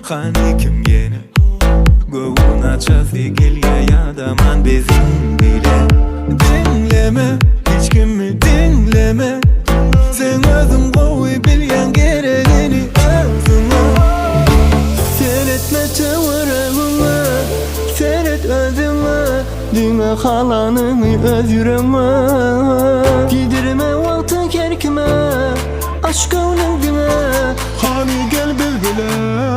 Hani kim gene Govuna çafi gelye ya da man bezin bile Dinleme hiç kimi dinleme Sen özüm koyu bilyen gereğini özüme Seyretme çevrelime Seyret özüme Dünya halanını öz yüreğime Gidirme vakti kerkime Aşk önüne Hani gel bülbüle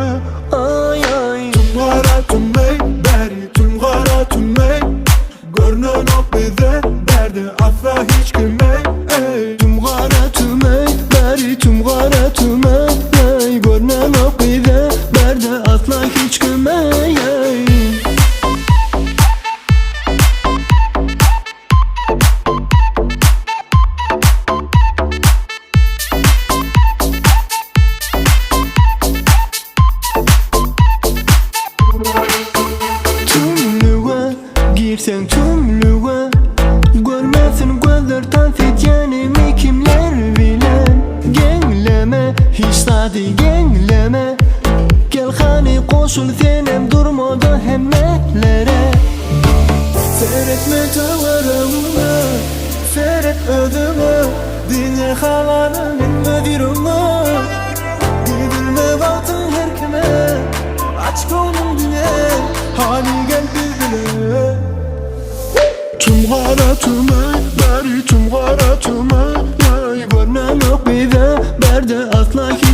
Ay ay Tüm kara tümmey beri Tüm kara tümmey Görünen ok bize derdi asla hiç gülmey Tüm kara tümey beri Tüm kara tümey Görünen ok bize derdi asla hiç gülmey Girsen tümlüğe Görmesin gözlerden fityenimi kimler bilen Genleme hiç sadi genleme Gel hani koşul senem durmadan hemmelere Seyretme çavarımı Seyret ödümü Dünya halanın müdürümü Gidilme baktın her kime Aç kolum dünya Hani gel bizlere Tüm kara tümmey beri Tüm kara tümmey Görünen ok bize Berde asla hiç